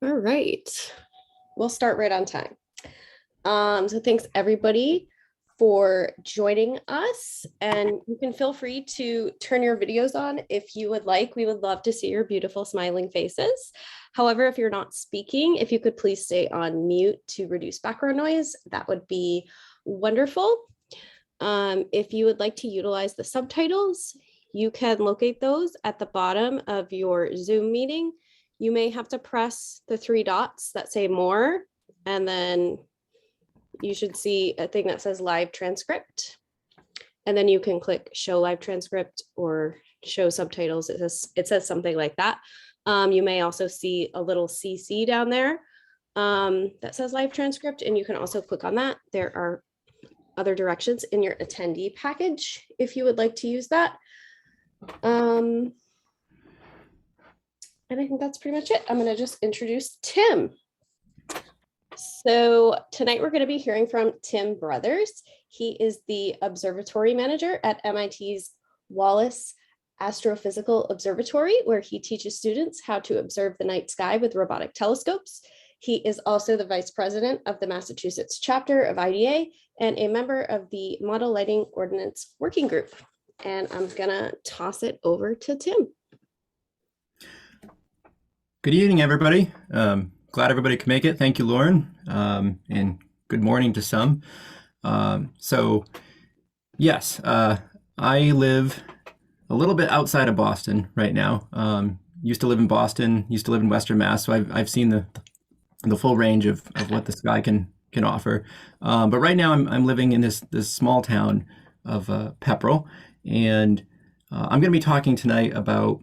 All right. We'll start right on time. So thanks everybody for joining us, and you can feel free to turn your videos on if you would like. We would love to see your beautiful smiling faces. However, if you're not speaking, if you could please stay on mute to reduce background noise, that would be wonderful. If you would like to utilize the subtitles, you can locate those at the bottom of your Zoom meeting. You may have to press the three dots that say more, and then you should see a thing that says live transcript. And then you can click show live transcript or show subtitles. It says something like that. You may also see a little CC down there that says live transcript, and you can also click on that. There are other directions in your attendee package if you would like to use that. And I think that's pretty much it. I'm going to just introduce Tim. So tonight we're going to be hearing from Tim Brothers. He is the Observatory Manager at MIT's Wallace Astrophysical Observatory, where he teaches students how to observe the night sky with robotic telescopes. He is also the Vice President of the Massachusetts chapter of IDA and a member of the Model Lighting Ordinance Working Group. And I'm going to toss it over to Tim. Good evening, everybody. Glad everybody could make it. Thank you, Lauren, and good morning to some. Yes, I live a little bit outside of Boston right now. Used to live in Boston, used to live in Western Mass, so I've seen the full range of what the sky can offer. But right now I'm living in this small town of Pepperell, and I'm going to be talking tonight about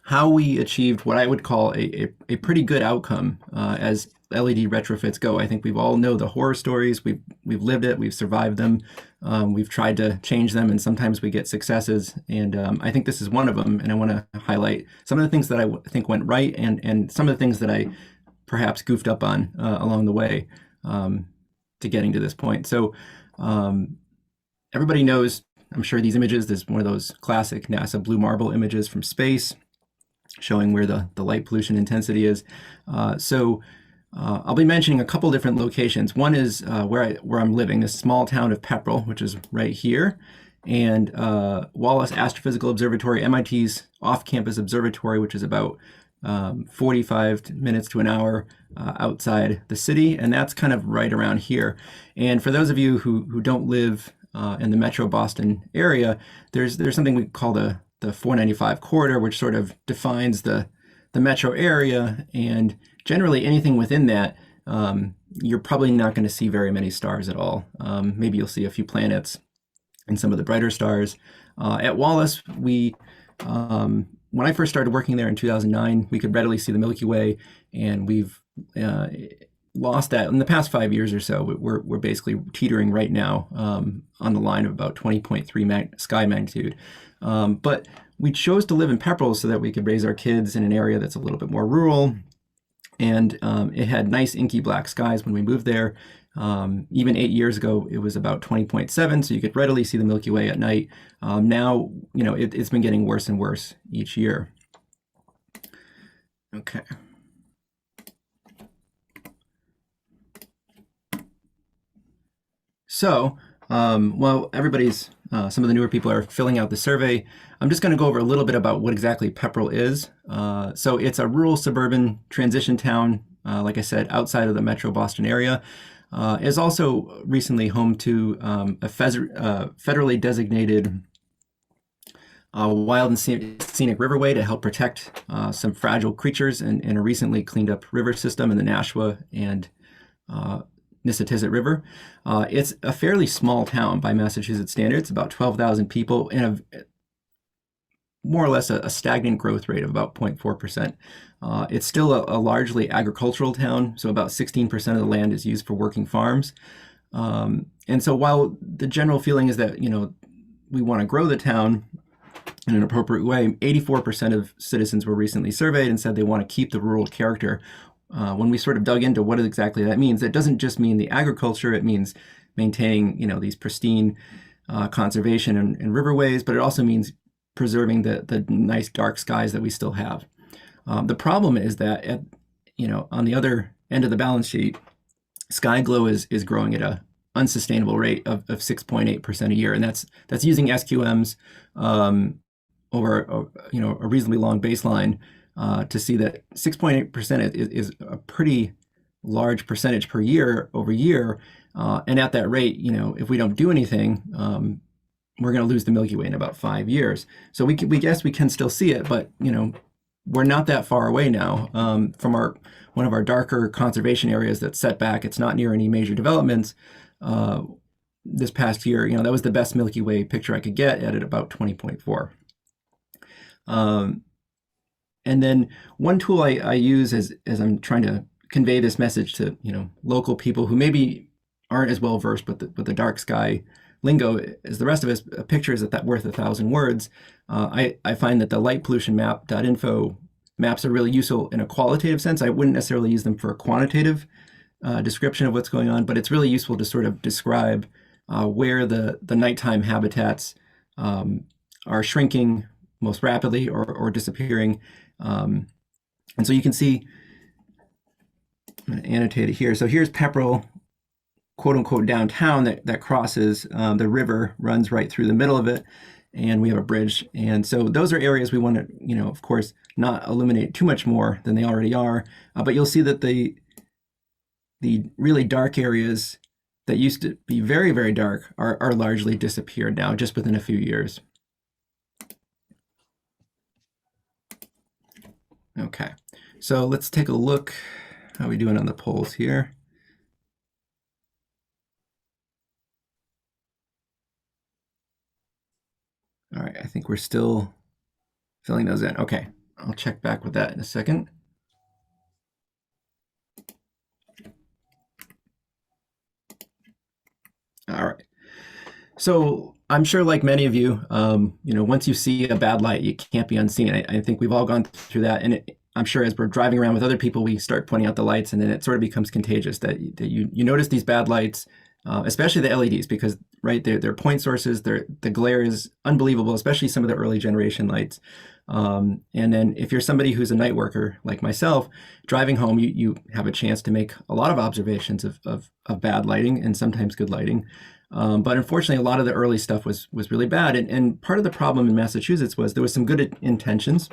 how we achieved what I would call a pretty good outcome as LED retrofits go. I think we've all know the horror stories. We've lived it. We've survived them. We've tried to change them, and sometimes we get successes. And I think this is one of them. And I want to highlight some of the things that I think went right, and some of the things that I perhaps goofed up on along the way to getting to this point. So everybody knows, I'm sure, these images. There's one of those classic NASA blue marble images from space, showing where the light pollution intensity is. I'll be mentioning a couple different locations. One is where I'm living, this small town of Pepperell, which is right here, and Wallace Astrophysical Observatory, MIT's off-campus observatory, which is about 45 minutes to an hour outside the city, and that's kind of right around here. And for those of you who don't live in the Metro Boston area, there's something we call the 495 corridor, which sort of defines the metro area, and generally anything within that, you're probably not going to see very many stars at all. Maybe you'll see a few planets and some of the brighter stars. At Wallace, when I first started working there in 2009, we could readily see the Milky Way, and we've lost that in the past 5 years or so. We're basically teetering right now on the line of about 20.3 sky magnitude. But we chose to live in Pepperell so that we could raise our kids in an area that's a little bit more rural, and it had nice inky black skies when we moved there. Even 8 years ago, it was about 20.7, so you could readily see the Milky Way at night. Now, it's been getting worse and worse each year. Okay. So, while everybody's, some of the newer people are filling out the survey, I'm just going to go over a little bit about what exactly Pepperell is. So it's a rural suburban transition town, like I said, outside of the Metro Boston area. Is also recently home to a federally designated wild and scenic riverway to help protect some fragile creatures in a recently cleaned up river system in the Nashua and Nissitissit River. It's a fairly small town by Massachusetts standards, about 12,000 people, and more or less a stagnant growth rate of about 0.4%. It's still a largely agricultural town, so about 16% of the land is used for working farms. And so while the general feeling is that, we want to grow the town in an appropriate way, 84% of citizens were recently surveyed and said they want to keep the rural character. When we sort of dug into what exactly that means, it doesn't just mean the agriculture, it means maintaining, these pristine conservation and riverways, but it also means preserving the nice dark skies that we still have. The problem is that on the other end of the balance sheet, sky glow is growing at a unsustainable rate of 6.8% a year, and that's using SQMs over a reasonably long baseline to see that 6.8% is a pretty large percentage per year over year, and at that rate, if we don't do anything, we're going to lose the Milky Way in about 5 years. So we guess we can still see it, but we're not that far away now from one of our darker conservation areas that's set back. It's not near any major developments. This past year, that was the best Milky Way picture I could get at about 20.4. And then one tool I use as I'm trying to convey this message to local people who maybe aren't as well versed with the dark sky lingo as the rest of us. A picture is worth 1,000 words. I find that the light pollution map.info maps are really useful in a qualitative sense. I wouldn't necessarily use them for a quantitative description of what's going on, but it's really useful to sort of describe where the nighttime habitats are shrinking most rapidly or disappearing. And so you can see, I'm going to annotate it here. So here's Pepperell, quote unquote, downtown that crosses the river, runs right through the middle of it, and we have a bridge. And so those are areas we want to, of course, not illuminate too much more than they already are. But you'll see that the really dark areas that used to be very, very dark are largely disappeared now, just within a few years. Okay, so let's take a look. How are we doing on the polls here? All right, I think we're still filling those in. Okay, I'll check back with that in a second. All right. So I'm sure, like many of you, once you see a bad light, you can't be unseen. I think we've all gone through that, and I'm sure as we're driving around with other people, we start pointing out the lights, and then it sort of becomes contagious that you notice these bad lights, especially the LEDs, because they're point sources. The glare is unbelievable, especially some of the early generation lights. And then if you're somebody who's a night worker like myself, driving home, you have a chance to make a lot of observations of bad lighting and sometimes good lighting. But unfortunately, a lot of the early stuff was really bad. And part of the problem in Massachusetts was there was some good intentions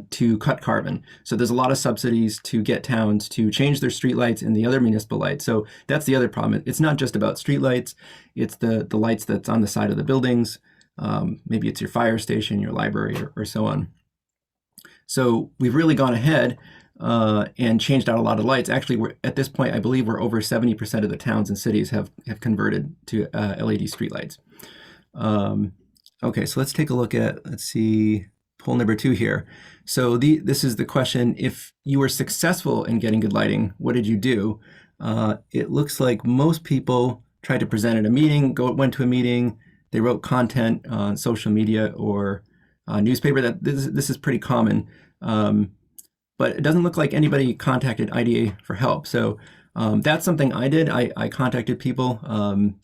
to cut carbon. So there's a lot of subsidies to get towns to change their streetlights and the other municipal lights. So that's the other problem. It's not just about streetlights. It's the lights that's on the side of the buildings. Maybe it's your fire station, your library, or so on. So we've really gone ahead and changed out a lot of lights. Actually, at this point, I believe we're over 70% of the towns and cities have converted to LED streetlights. Okay, so let's take a look at, let's see, poll number 2 here. So this is the question: if you were successful in getting good lighting, what did you do? It looks like most people tried to present at a meeting, went to a meeting, they wrote content on social media or newspaper. That this is pretty common. But it doesn't look like anybody contacted IDA for help. So that's something I did. I contacted people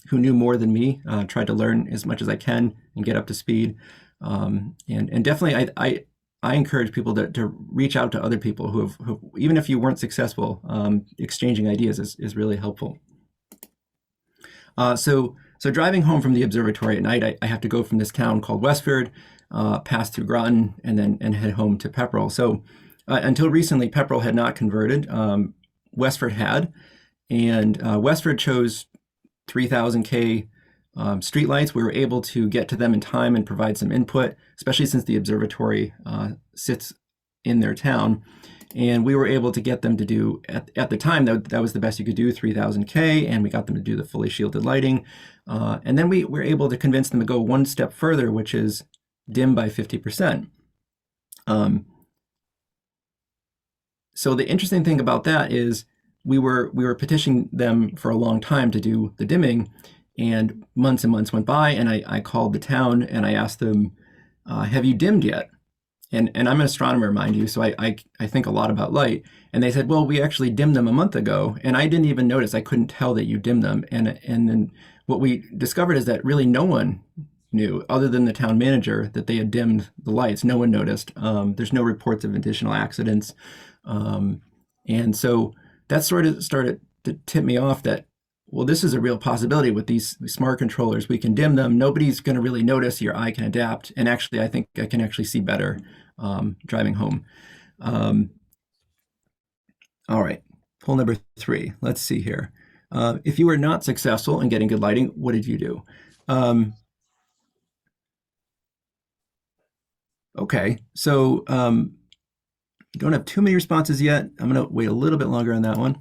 who knew more than me, tried to learn as much as I can and get up to speed. And definitely I encourage people to reach out to other people who even if you weren't successful, exchanging ideas is really helpful. So driving home from the observatory at night, I have to go from this town called Westford, pass through Groton, and head home to Pepperell. So until recently, Pepperell had not converted. Westford had, and Westford chose 3,000K streetlights. We were able to get to them in time and provide some input, especially since the observatory sits in their town. And we were able to get them to do, at the time, that was the best you could do, 3,000K, and we got them to do the fully shielded lighting. And then we were able to convince them to go one step further, which is dim by 50%. So the interesting thing about that is we were petitioning them for a long time to do the dimming, and months went by, and I called the town and I asked them, have you dimmed yet? And I'm an astronomer, mind you, so I think a lot about light. And they said, well, we actually dimmed them a month ago, and I didn't even notice. I couldn't tell that you dimmed them. And then what we discovered is that really no one knew, other than the town manager, that they had dimmed the lights. No one noticed. There's no reports of additional accidents. And so that sort of started to tip me off that, well, this is a real possibility with these smart controllers. We can dim them. Nobody's going to really notice. Your eye can adapt. And actually, I think I can actually see better driving home. All right, poll number 3. Let's see here. If you were not successful in getting good lighting, what did you do? Okay, so don't have too many responses yet. I'm going to wait a little bit longer on that one.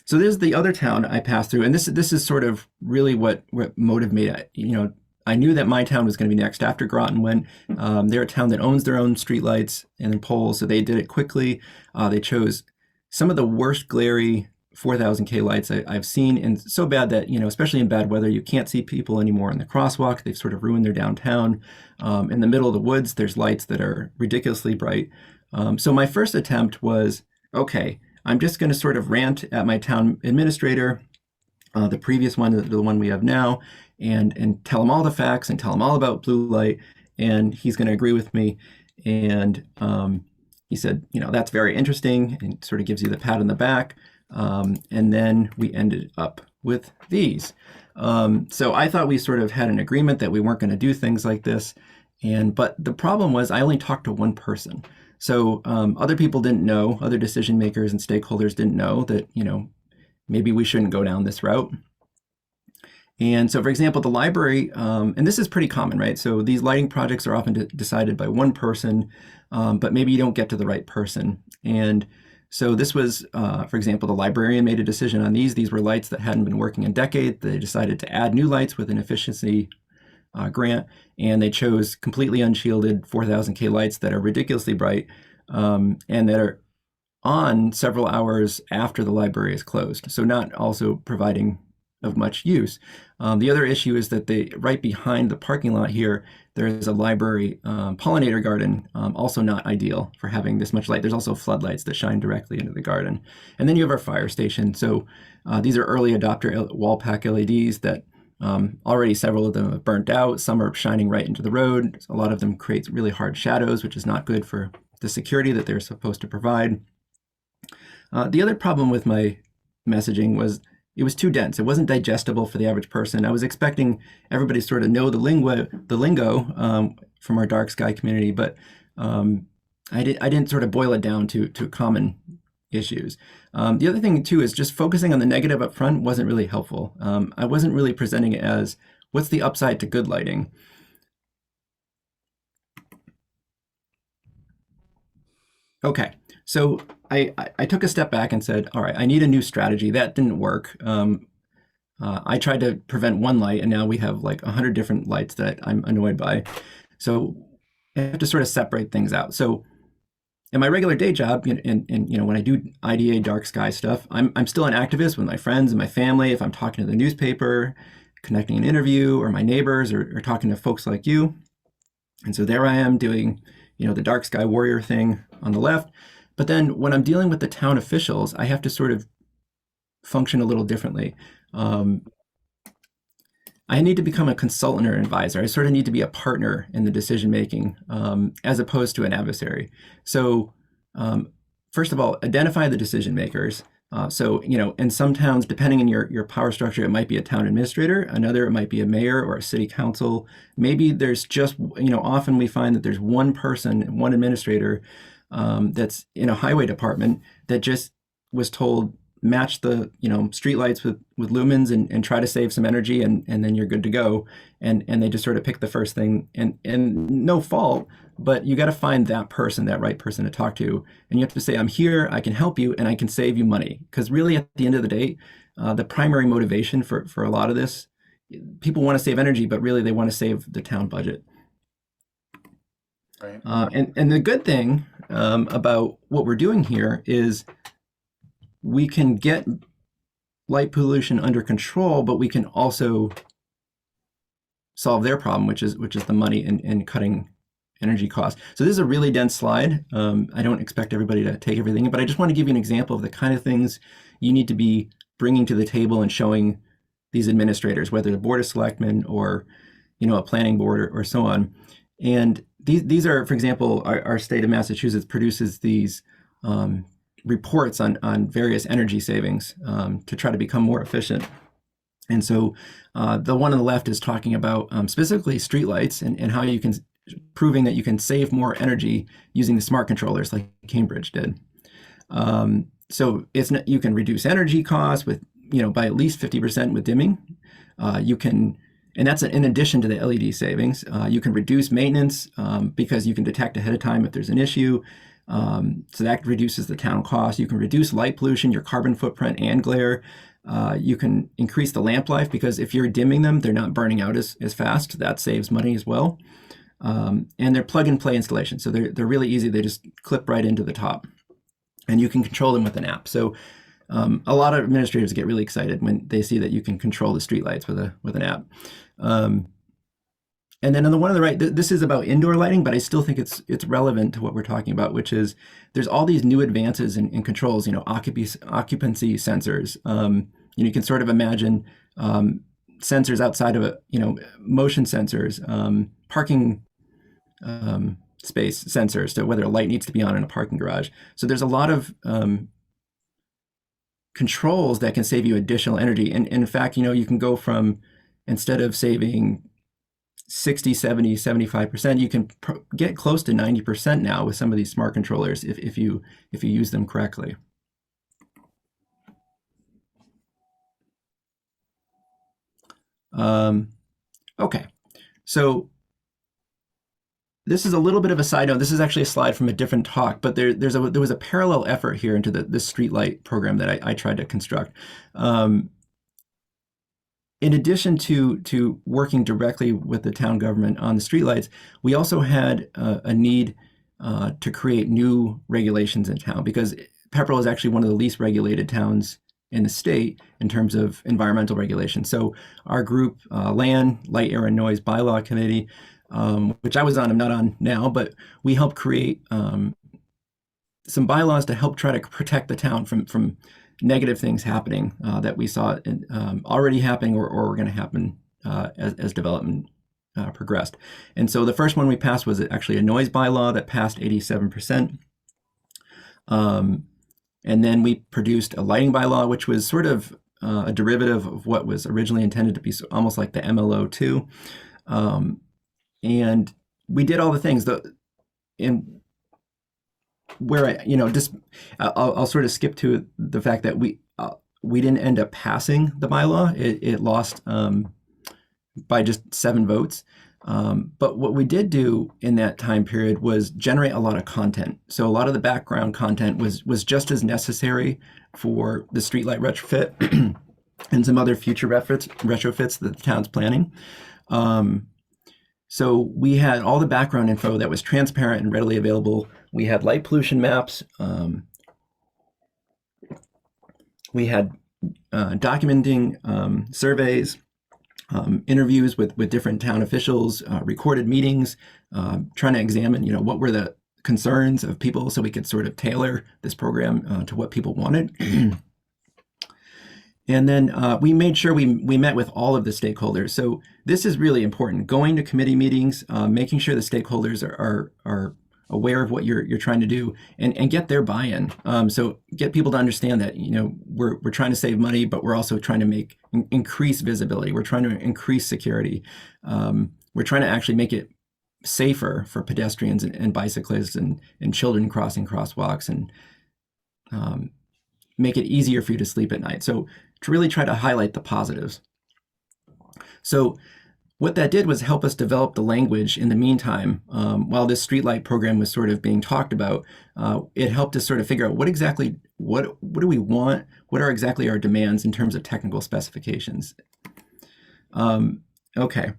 So this is the other town I passed through, and this is sort of really what motivated me. I knew that my town was going to be next after Groton went. They're a town that owns their own streetlights and poles, so they did it quickly. They chose some of the worst glary 4,000K lights I've seen, and so bad that, especially in bad weather, you can't see people anymore in the crosswalk. They've sort of ruined their downtown. In the middle of the woods, there's lights that are ridiculously bright. So my first attempt was, okay, I'm just going to sort of rant at my town administrator, the previous one, the one we have now, and tell him all the facts and tell him all about blue light, and he's going to agree with me. And he said, that's very interesting, and sort of gives you the pat on the back. And then we ended up with these. So I thought we sort of had an agreement that we weren't going to do things like this. But the problem was I only talked to one person. So other people didn't know, other decision makers and stakeholders didn't know that, maybe we shouldn't go down this route. And so, for example, the library, and this is pretty common, right? So these lighting projects are often decided by one person, but maybe you don't get to the right person. And so this was, for example, the librarian made a decision on these. These were lights that hadn't been working in decades. They decided to add new lights with an efficiency grant, and they chose completely unshielded 4,000K lights that are ridiculously bright and that are on several hours after the library is closed, so not also providing of much use. The other issue is that right behind the parking lot here, there is a library pollinator garden, also not ideal for having this much light. There's also floodlights that shine directly into the garden. And then you have our fire station. So these are early adopter wall pack LEDs that already several of them have burnt out. Some are shining right into the road. A lot of them create really hard shadows, which is not good for the security that they're supposed to provide. The other problem with my messaging was it was too dense. It wasn't digestible for the average person. I was expecting everybody to sort of know the lingo from our dark sky community, but I didn't sort of boil it down to common issues. The other thing too is just focusing on the negative up front wasn't really helpful. I wasn't really presenting it as what's the upside to good lighting. Okay, so I took a step back and said, all right, I need a new strategy. That didn't work. I tried to prevent one light, and now we have like 100 different lights that I'm annoyed by. So I have to sort of separate things out. So in my regular day job, and when I do IDA dark sky stuff, I'm still an activist with my friends and my family. If I'm talking to the newspaper, connecting an interview, or my neighbors, or talking to folks like you. And so there I am doing, the dark sky warrior thing on the left. But then when I'm dealing with the town officials, I have to sort of function a little differently. I need to become a consultant or advisor. I sort of need to be a partner in the decision making as opposed to an adversary. So first of all, identify the decision makers. So, in some towns, depending on your power structure, it might be a town administrator. Another, it might be a mayor or a city council. Maybe there's just, often we find that there's one person, one administrator that's in a highway department that just was told, match the, streetlights with lumens and try to save some energy and then you're good to go. And they just sort of pick the first thing and no fault, but you got to find that person, that right person to talk to. And you have to say, I'm here, I can help you, and I can save you money. Because really at the end of the day, the primary motivation for a lot of this, people want to save energy, but really they want to save the town budget. Right. And the good thing about what we're doing here is we can get light pollution under control, but we can also solve their problem, which is the money and cutting energy costs. So this is a really dense slide. I don't expect everybody to take everything, but I just want to give you an example of the kind of things you need to be bringing to the table and showing these administrators, whether the Board of Selectmen or a planning board or so on. And these are, for example, our state of Massachusetts produces these reports on various energy savings to try to become more efficient. And so the one on the left is talking about specifically streetlights and how you can, proving that you can save more energy using the smart controllers like Cambridge did. So you can reduce energy costs with, by at least 50% with dimming. You can, and that's in addition to the LED savings. You can reduce maintenance because you can detect ahead of time if there's an issue. So that reduces the town cost. You can reduce light pollution, your carbon footprint and glare. You can increase the lamp life because if you're dimming them, they're not burning out as fast. That saves money as well. And they're plug and play installations. So they're really easy. They just clip right into the top and you can control them with an app. So a lot of administrators get really excited when they see that you can control the streetlights with an app. And then on the one on the right, this is about indoor lighting, but I still think it's relevant to what we're talking about, which is there's all these new advances in controls, occupancy sensors. You can sort of imagine sensors outside of motion sensors, parking space sensors to whether a light needs to be on in a parking garage. So there's a lot of controls that can save you additional energy. And in fact, you can go from, instead of saving 60, 70, 75%, you can get close to 90% now with some of these smart controllers if you use them correctly. Okay, so this is a little bit of a side note. This is actually a slide from a different talk, but there was a parallel effort here into this Streetlight program that I tried to construct. In addition to working directly with the town government on the streetlights, we also had a need to create new regulations in town because Pepperell is actually one of the least regulated towns in the state in terms of environmental regulation. So our group, Land, Light, Air, and Noise Bylaw Committee, which I was on, I'm not on now, but we helped create some bylaws to help try to protect the town from negative things happening that we saw already happening or were going to happen as development progressed. And so the first one we passed was actually a noise bylaw that passed 87%. And then we produced a lighting bylaw, which was sort of a derivative of what was originally intended to be almost like the MLO2. And we did all the things where I'll sort of skip to the fact that we didn't end up passing the bylaw. It lost by just 7 votes. But what we did do in that time period was generate a lot of content. So a lot of the background content was just as necessary for the streetlight retrofit and some other future retrofits that the town's planning. So we had all the background info that was transparent and readily available. We had light pollution maps. We had documenting surveys, interviews with different town officials, recorded meetings, trying to examine, what were the concerns of people so we could sort of tailor this program to what people wanted. And then we made sure we met with all of the stakeholders. So this is really important. Going to committee meetings, making sure the stakeholders are aware of what you're trying to do and get their buy-in. So get people to understand that, we're trying to save money, but we're also trying to increase visibility. We're trying to increase security. We're trying to actually make it safer for pedestrians and bicyclists and children crossing crosswalks and make it easier for you to sleep at night. So to really try to highlight the positives. So what that did was help us develop the language in the meantime. While this streetlight program was sort of being talked about, it helped us sort of figure out what do we want? What are exactly our demands in terms of technical specifications? Okay,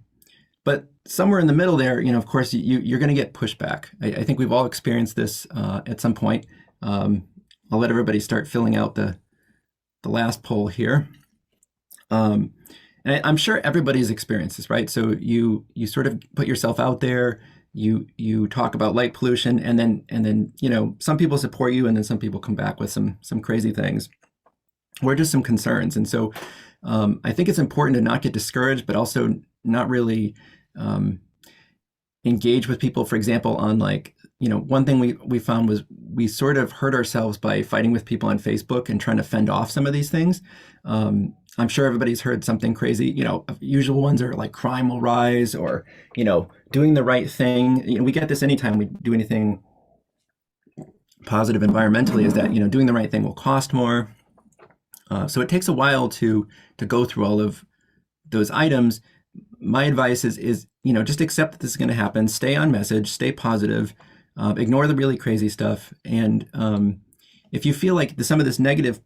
but somewhere in the middle there, of course, you're going to get pushback. I think we've all experienced this at some point. I'll let everybody start filling out the last poll here. And I'm sure everybody's experienced this, right? So you sort of put yourself out there, you talk about light pollution, and then some people support you, and then some people come back with some crazy things, or just some concerns. And so I think it's important to not get discouraged, but also not really engage with people, for example, on like, one thing we found was we sort of hurt ourselves by fighting with people on Facebook and trying to fend off some of these things. I'm sure everybody's heard something crazy. Usual ones are like crime will rise, or doing the right thing. We get this anytime we do anything positive environmentally, is that doing the right thing will cost more. So it takes a while to go through all of those items. My advice is just accept that this is going to happen. Stay on message. Stay positive. Ignore the really crazy stuff. And if you feel like some of this negative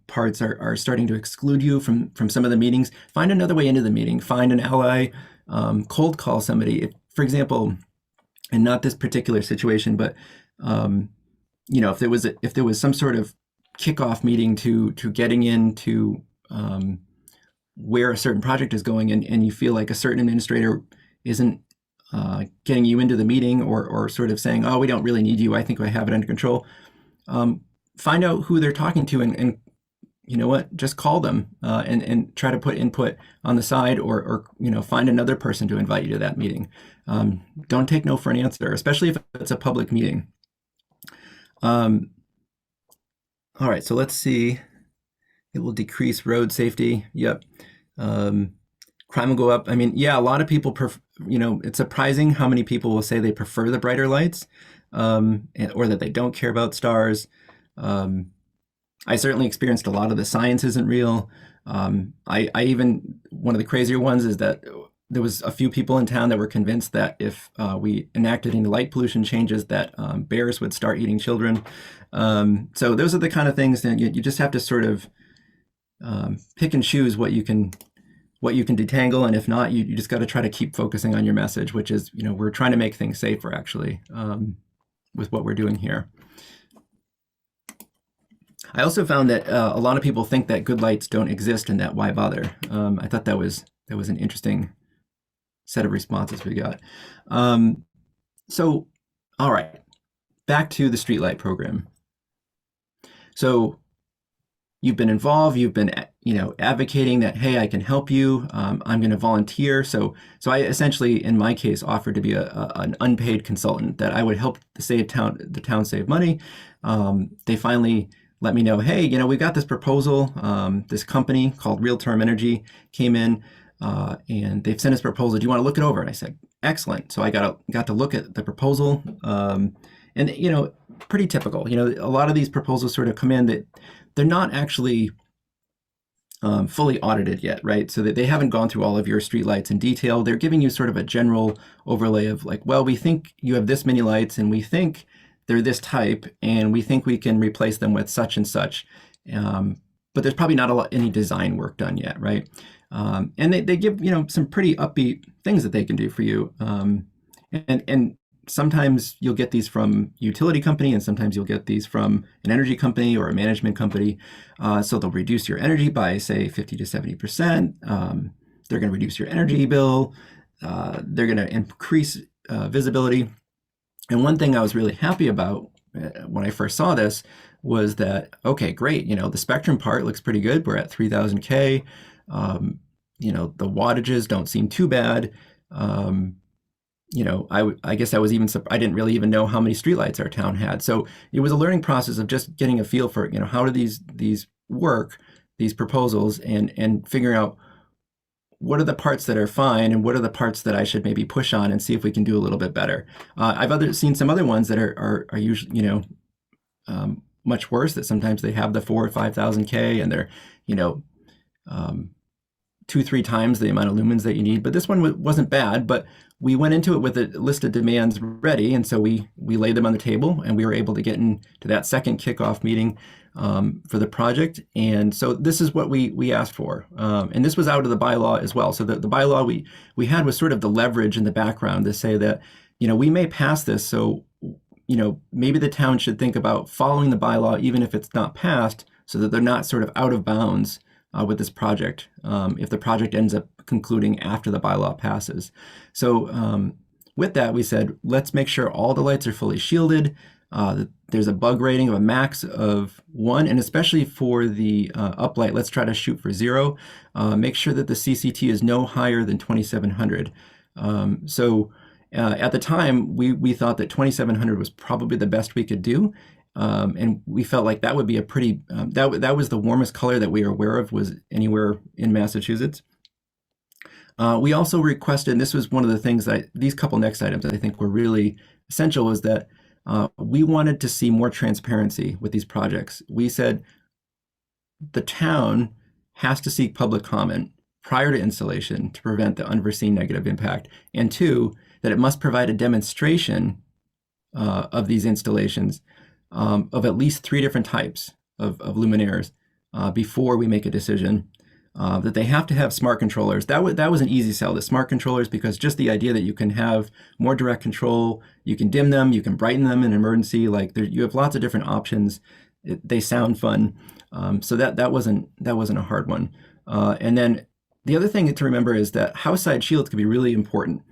parts are starting to exclude you from some of the meetings, find another way into the meeting. Find an ally. Cold call somebody. For example, and not this particular situation, but if there was some sort of kickoff meeting to getting into where a certain project is going, and you feel like a certain administrator isn't getting you into the meeting, or sort of saying, oh, we don't really need you, I think I have it under control, find out who they're talking to, and you know what, just call them and try to put input on the side, or find another person to invite you to that meeting. Don't take no for an answer, especially if it's a public meeting. All right, so let's see. It will decrease road safety. Yep. Crime will go up. I mean, yeah, a lot of people, it's surprising how many people will say they prefer the brighter lights, or that they don't care about stars. I certainly experienced a lot of the science isn't real. I even, one of the crazier ones is that there was a few people in town that were convinced that if we enacted any light pollution changes, that bears would start eating children. So those are the kind of things that you just have to sort of pick and choose what you can detangle, and if not, you just got to try to keep focusing on your message, which is, we're trying to make things safer, actually, with what we're doing here. I also found that a lot of people think that good lights don't exist, and that why bother. I thought that was an interesting set of responses we got. So, all right, back to the Streetlight program. So you've been involved, you've been, advocating that, hey, I can help you. I'm going to volunteer. So I essentially, in my case, offered to be an unpaid consultant, that I would help the town save money. They finally let me know, hey, we've got this proposal. This company called Real-Term Energy came in, and they've sent us a proposal. Do you want to look it over? And I said, excellent. So I got to look at the proposal, and pretty typical. A lot of these proposals sort of come in that they're not actually fully audited yet, right? So that they haven't gone through all of your streetlights in detail. They're giving you sort of a general overlay of like, well, we think you have this many lights, and we think they're this type, and we think we can replace them with such and such. But there's probably not any design work done yet, right? And they give some pretty upbeat things that they can do for you. And sometimes you'll get these from a utility company, and sometimes you'll get these from an energy company or a management company. So they'll reduce your energy by, say, 50 to 70%. They're going to reduce your energy bill. They're going to increase visibility. And one thing I was really happy about when I first saw this was that, okay, great, the spectrum part looks pretty good. We're at 3000 K. The wattages don't seem too bad. I guess I didn't really even know how many streetlights our town had. So it was a learning process of just getting a feel for, how do these work, these proposals, and figuring out what are the parts that are fine and what are the parts that I should maybe push on and see if we can do a little bit better. I've seen some other ones that are usually, much worse, that sometimes they have the 4,000 or 5,000 K, and they're, 2-3 times the amount of lumens that you need. But this one wasn't bad, but we went into it with a list of demands ready, and so we laid them on the table, and we were able to get into that second kickoff meeting for the project. And so this is what we asked for, and this was out of the bylaw as well. So the bylaw we had was sort of the leverage in the background to say that, we may pass this, so maybe the town should think about following the bylaw even if it's not passed, so that they're not sort of out of bounds with this project, if the project ends up concluding after the bylaw passes. So with that, we said, let's make sure all the lights are fully shielded. There's a bug rating of a max of 1, and especially for the uplight, let's try to shoot for 0. Make sure that the CCT is no higher than 2700. At the time, we thought that 2700 was probably the best we could do. And we felt like that would be a pretty, that was the warmest color that we were aware of was anywhere in Massachusetts. We also requested, and this was one of the things that these couple next items that I think were really essential, is that we wanted to see more transparency with these projects. We said the town has to seek public comment prior to installation to prevent the unforeseen negative impact. And two, that it must provide a demonstration of these installations of at least 3 different types of luminaires before we make a decision. That they have to have smart controllers. That was an easy sell, the smart controllers, because just the idea that you can have more direct control, you can dim them, you can brighten them in emergency, like you have lots of different options. They sound fun. So that wasn't a hard one. And then the other thing to remember is that house side shields can be really important,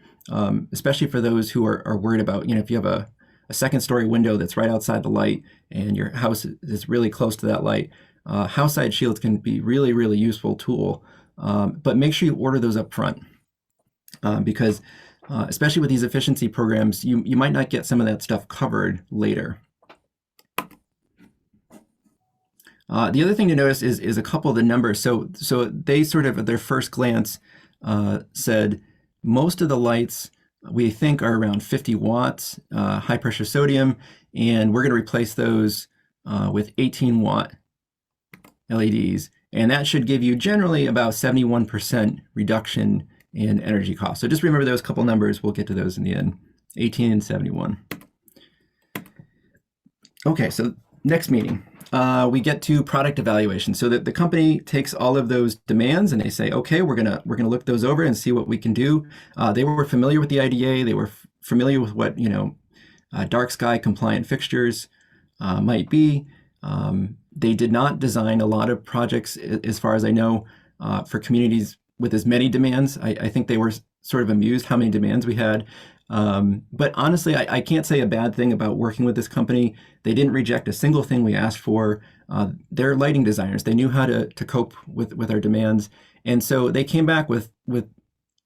especially for those who are worried about, if you have a second story window that's right outside the light and your house is really close to that light. House side shields can be really, really useful tool, but make sure you order those up front because especially with these efficiency programs, you might not get some of that stuff covered later. The other thing to notice is a couple of the numbers. So they sort of at their first glance said most of the lights we think are around 50 watts, high pressure sodium, and we're going to replace those with 18 watt LEDs, and that should give you generally about 71% reduction in energy costs. So just remember those couple numbers. We'll get to those in the end, 18 and 71. Okay, so next meeting, we get to product evaluation. So that the company takes all of those demands and they say, okay, we're gonna look those over and see what we can do. They were familiar with the IDA. They were familiar with what dark sky compliant fixtures might be. They did not design a lot of projects, as far as I know, for communities with as many demands. I think they were sort of amused how many demands we had. But honestly, I can't say a bad thing about working with this company. They didn't reject a single thing we asked for. They're lighting designers. They knew how to cope with our demands. And so they came back with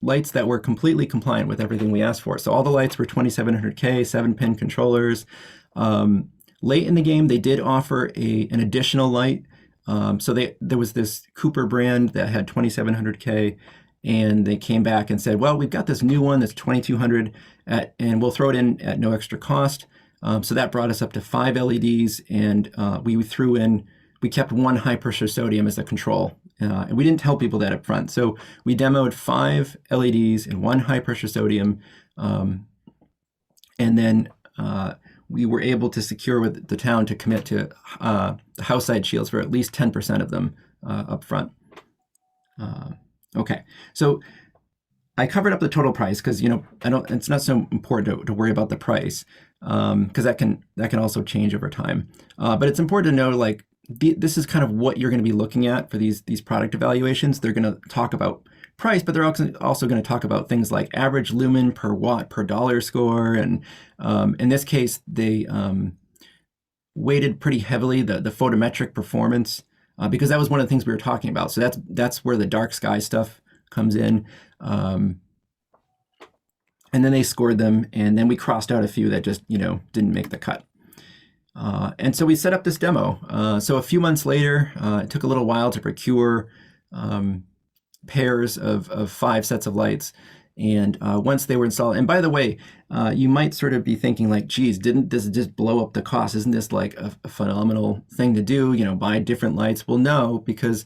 lights that were completely compliant with everything we asked for. So all the lights were 2700K, 7-pin controllers. Late in the game, they did offer an additional light. So there was this Cooper brand that had 2700K, and they came back and said, well, we've got this new one that's 2200, and we'll throw it in at no extra cost. So that brought us up to 5 LEDs, and we kept 1 high pressure sodium as a control. And we didn't tell people that up front. So we demoed 5 LEDs and 1 high pressure sodium. And then we were able to secure with the town to commit to the house side shields for at least 10% of them up front. Okay, so I covered up the total price because it's not so important to worry about the price because that can also change over time. But it's important to know this is kind of what you're going to be looking at for these product evaluations. They're going to talk about price, but they're also going to talk about things like average lumen per watt per dollar score, and in this case they weighted pretty heavily the photometric performance because that was one of the things we were talking about. So that's where the dark sky stuff comes in, and then they scored them, and then we crossed out a few that just didn't make the cut. And so we set up this demo. So a few months later, it took a little while to procure pairs of 5 sets of lights. And once they were installed, and by the way, you might sort of be thinking like, geez, didn't this just blow up the cost? Isn't this like a phenomenal thing to do, buy different lights? Well, no, because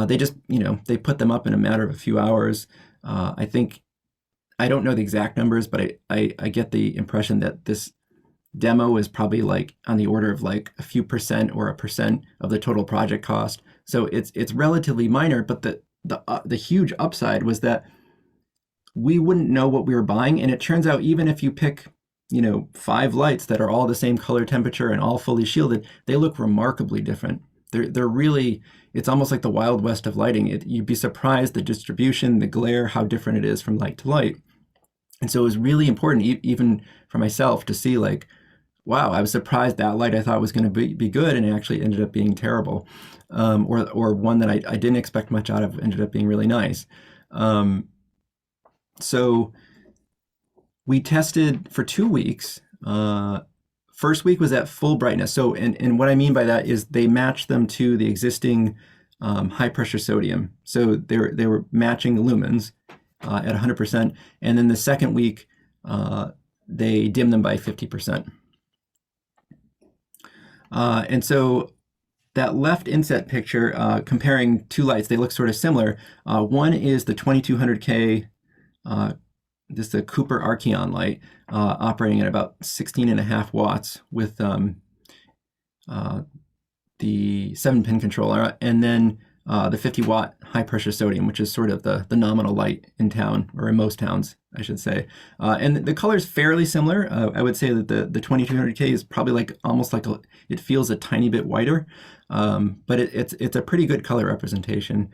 they just, they put them up in a matter of a few hours. I don't know the exact numbers, but I get the impression that this demo is probably like on the order of like a few percent or 1% of the total project cost. So it's relatively minor, but the huge upside was that we wouldn't know what we were buying. And it turns out even if you pick, 5 lights that are all the same color temperature and all fully shielded, they look remarkably different. They're really, it's almost like the Wild West of lighting. You'd be surprised the distribution, the glare, how different it is from light to light. And so it was really important, even for myself, to see like, wow, I was surprised that light I thought was going to be good and it actually ended up being terrible. Or one that I didn't expect much out of ended up being really nice. So we tested for 2 weeks. First week was at full brightness. So, and what I mean by that is they matched them to the existing high pressure sodium. So they were matching the lumens at 100%. And then the second week, they dimmed them by 50%. And so that left inset picture, comparing two lights, they look sort of similar. One is the 2200K, this is the Cooper Archeon light, operating at about 16.5 watts with the 7-pin controller, and then the 50-watt high-pressure sodium, which is sort of the nominal light in town, or in most towns, I should say. And the color is fairly similar. I would say that the 2200K is probably like almost like it feels a tiny bit whiter, but it's a pretty good color representation.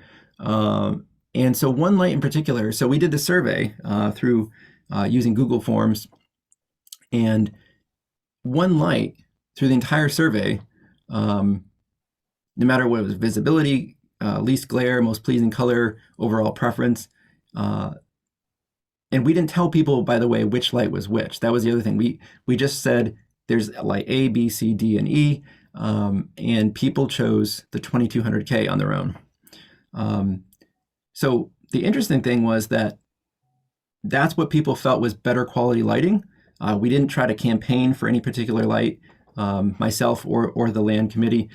And so one light in particular, so we did the survey through using Google Forms, and one light through the entire survey, no matter what it was, visibility, least glare, most pleasing color, overall preference. And we didn't tell people, by the way, which light was which. That was the other thing. We just said there's light A, B, C, D, and E, and people chose the 2200K on their own. So the interesting thing was that that's what people felt was better quality lighting. We didn't try to campaign for any particular light, myself or the land committee.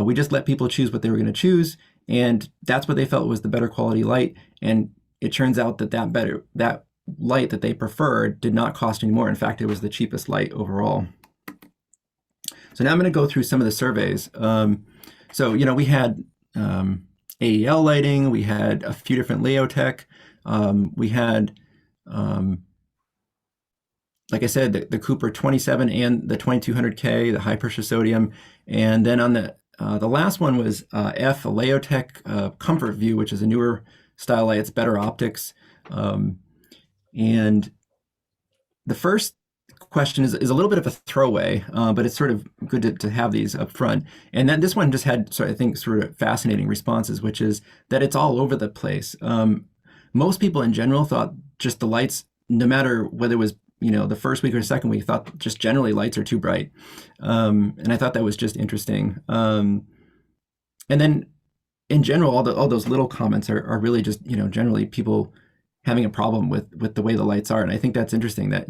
We just let people choose what they were going to choose, and that's what they felt was the better quality light. And it turns out that that light that they preferred did not cost any more. In fact, it was the cheapest light overall. So now I'm going to go through some of the surveys. So, we had AEL lighting, we had a few different layout tech, we had, like I said, the Cooper 27 and the 2200K, the high pressure sodium, and then on the last one was a Leotech Comfort View, which is a newer style light. It's better optics, and the first question is a little bit of a throwaway, but it's sort of good to have these up front. And then this one just had, I think, sort of fascinating responses, which is that it's all over the place. Most people in general thought just the lights, no matter whether it was the first week or second week, thought just generally lights are too bright. And I thought that was just interesting. And then in general, all those little comments are really just, generally people having a problem with the way the lights are. And I think that's interesting that,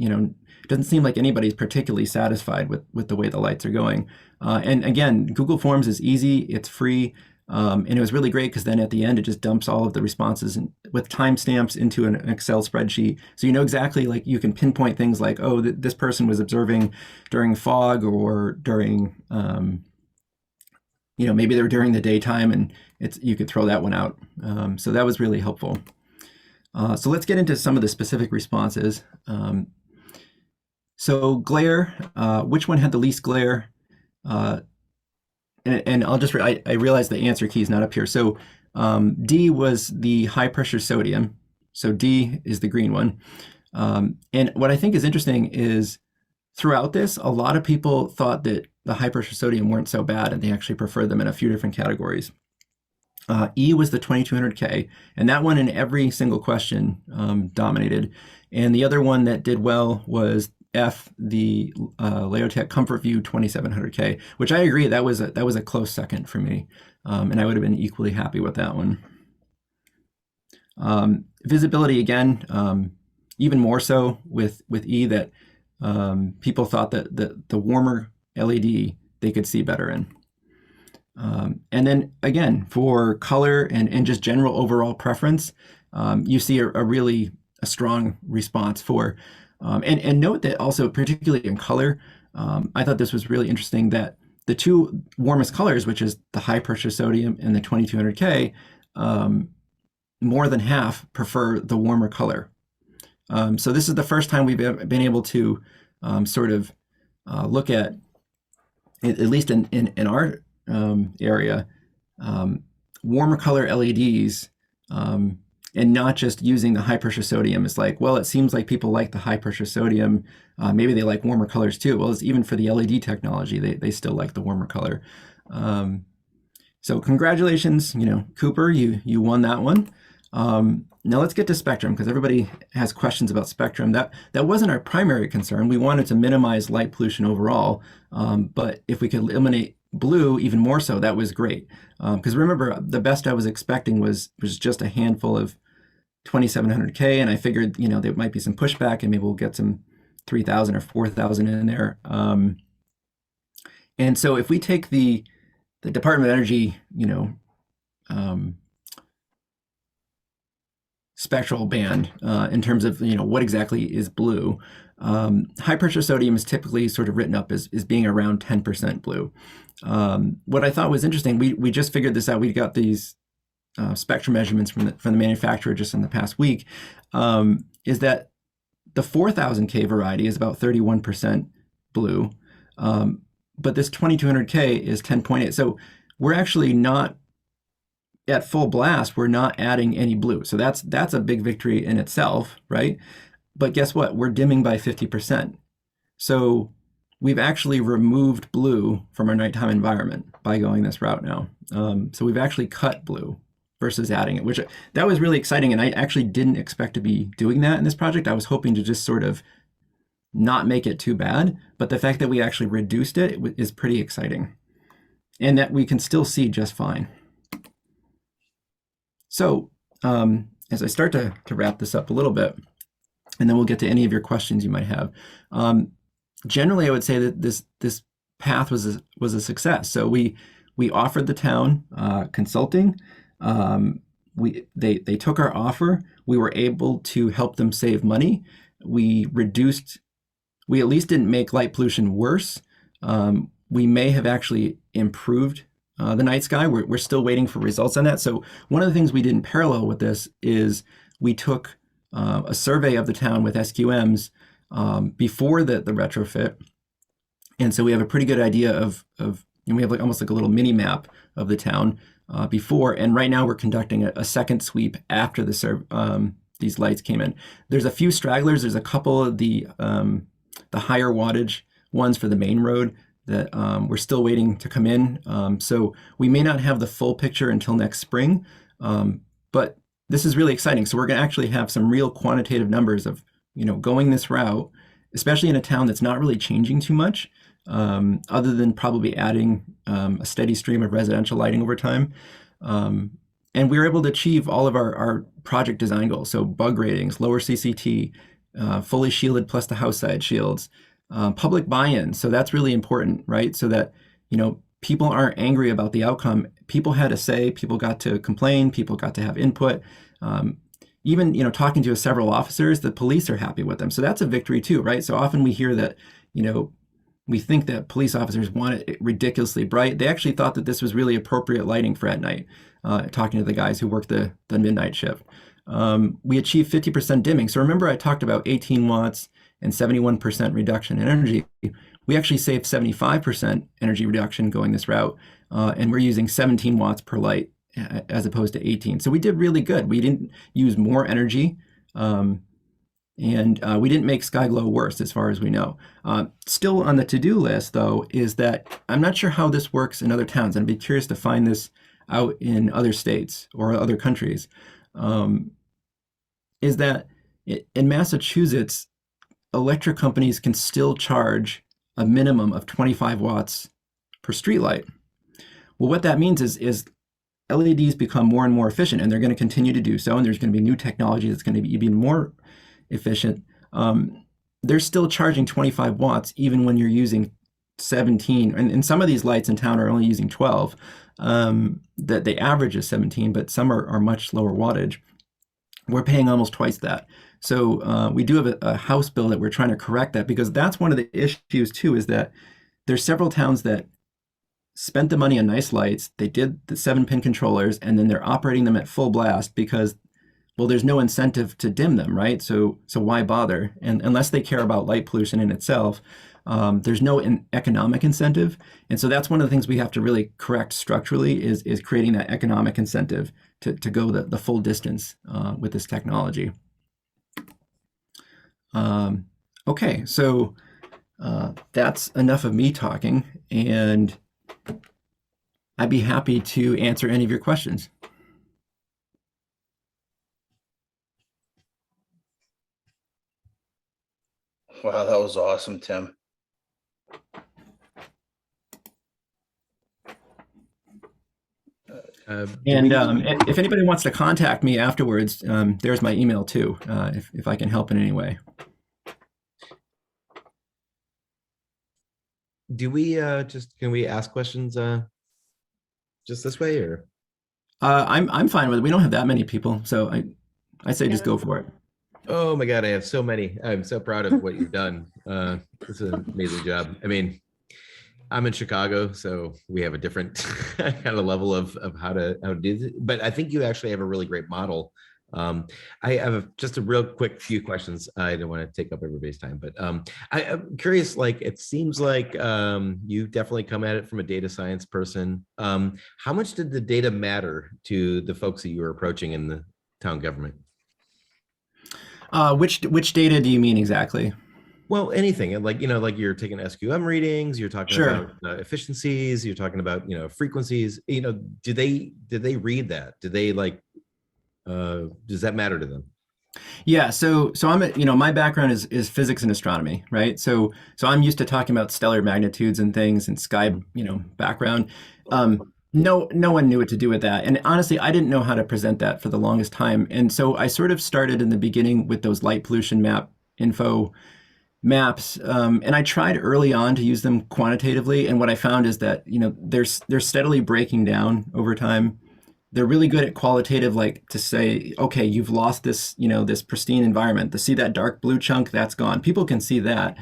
it doesn't seem like anybody's particularly satisfied with the way the lights are going. And again, Google Forms is easy, it's free. And it was really great because then at the end, it just dumps all of the responses with timestamps into an Excel spreadsheet. So you know exactly, like you can pinpoint things like, oh, this person was observing during fog or during, maybe they were during the daytime, and you could throw that one out. So that was really helpful. So let's get into some of the specific responses. So glare, which one had the least glare? And I'll just, I realize the answer key is not up here. So D was the high pressure sodium. So D is the green one. And what I think is interesting is throughout this, a lot of people thought that the high pressure sodium weren't so bad, and they actually preferred them in a few different categories. E was the 2200K, and that one in every single question dominated. And the other one that did well was F, the Leotech Comfort View 2700K, which I agree that was a close second for me, and I would have been equally happy with that one. Visibility again, even more so with E, that people thought that the warmer LED they could see better in. And then again, for color and just general overall preference, you see a really strong response for. And note that also, particularly in color, I thought this was really interesting that the two warmest colors, which is the high pressure sodium and the 2200K, more than half prefer the warmer color. So this is the first time we've been able to sort of look at least in our area, warmer color LEDs, and not just using the high pressure sodium. It's like, well, it seems like people like the high pressure sodium. Maybe they like warmer colors too. Well, it's even for the LED technology, they still like the warmer color. So congratulations, Cooper, you won that one. Now let's get to spectrum, because everybody has questions about spectrum. That wasn't our primary concern. We wanted to minimize light pollution overall, but if we could eliminate blue even more so, that was great. Because remember, the best I was expecting was just a handful of 2700K, and I figured, there might be some pushback, and maybe we'll get some 3000 or 4000 in there. And so if we take the Department of Energy, spectral band in terms of what exactly is blue, high pressure sodium is typically sort of written up as being around 10% blue. What I thought was interesting, we just figured this out. We got these spectrum measurements from the manufacturer just in the past week, is that the 4000K variety is about 31% blue, but this 2200K is 10.8. So we're actually not at full blast. We're not adding any blue. So that's a big victory in itself, right? But guess what? We're dimming by 50%. So we've actually removed blue from our nighttime environment by going this route now. So we've actually cut blue versus adding it, which that was really exciting. And I actually didn't expect to be doing that in this project. I was hoping to just sort of not make it too bad, but the fact that we actually reduced it is pretty exciting, and that we can still see just fine. So as I start to wrap this up a little bit, and then we'll get to any of your questions you might have. Generally, I would say that this path was a success. So we offered the town consulting. They took our offer. We were able to help them save money. We at least didn't make light pollution worse. We may have actually improved the night sky. We're still waiting for results on that. So one of the things we did in parallel with this is we took a survey of the town with SQMs before the retrofit. And so we have a pretty good idea of we have almost like a little mini map of the town before. And right now we're conducting a second sweep after these lights came in. There's a few stragglers. There's a couple of the higher wattage ones for the main road that we're still waiting to come in. So we may not have the full picture until next spring, but this is really exciting. So we're going to actually have some real quantitative numbers of, going this route, especially in a town that's not really changing too much, other than probably adding a steady stream of residential lighting over time. And we were able to achieve all of our project design goals. So bug ratings, lower CCT, fully shielded plus the house side shields, public buy-in. So that's really important, right? So that, people aren't angry about the outcome. People had a say, people got to complain, people got to have input. Even, talking to several officers, the police are happy with them. So that's a victory too, right? So often we hear that, we think that police officers want it ridiculously bright. They actually thought that this was really appropriate lighting for at night, talking to the guys who work the midnight shift. We achieved 50% dimming. So remember I talked about 18 watts and 71% reduction in energy. We actually saved 75% energy reduction going this route, and we're using 17 watts per light as opposed to 18. So we did really good. We didn't use more energy, and we didn't make sky glow worse as far as we know. Still on the to-do list, though, is that I'm not sure how this works in other towns, and I'd be curious to find this out in other states or other countries, is that in Massachusetts, electric companies can still charge a minimum of 25 watts per streetlight. Well, what that means is LEDs become more and more efficient, and they're going to continue to do so, and there's going to be new technology that's going to be even more efficient. They're still charging 25 watts even when you're using 17, and some of these lights in town are only using 12. That the average is 17, but some are much lower wattage. We're paying almost twice that. So we do have a House bill that we're trying to correct that, because that's one of the issues too, is that there's several towns that spent the money on nice lights. They did the 7-pin controllers, and then they're operating them at full blast because, well, there's no incentive to dim them, right? So why bother? And unless they care about light pollution in itself, there's no economic incentive. And so that's one of the things we have to really correct structurally is creating that economic incentive to go the full distance with this technology. Okay, so that's enough of me talking, and I'd be happy to answer any of your questions. Wow, that was awesome, Tim. And if anybody wants to contact me afterwards, there's my email too, if I can help in any way. Do we can we ask questions just this way, or? I'm fine with it. We don't have that many people, so I say just go for it. Oh my God, I have so many. I'm so proud of what you've done. It's an amazing job. I mean, I'm in Chicago, so we have a different kind of level of how to do this. But I think you actually have a really great model. I have just a real quick few questions. I don't want to take up everybody's time, but I'm curious. Like, it seems like you definitely come at it from a data science person. How much did the data matter to the folks that you were approaching in the town government? Which data do you mean exactly? Well, anything like, like you're taking SQM readings, you're talking Sure. about efficiencies, you're talking about, frequencies, did they read that? Did they does that matter to them? Yeah, so my background is physics and astronomy, right? So I'm used to talking about stellar magnitudes and things and sky, background. No one knew what to do with that. And honestly, I didn't know how to present that for the longest time. And so I sort of started in the beginning with those light pollution map info maps. And I tried early on to use them quantitatively. And what I found is that, they're steadily breaking down over time. They're really good at qualitative, like to say, okay, you've lost this, this pristine environment. To see that dark blue chunk, that's gone. People can see that.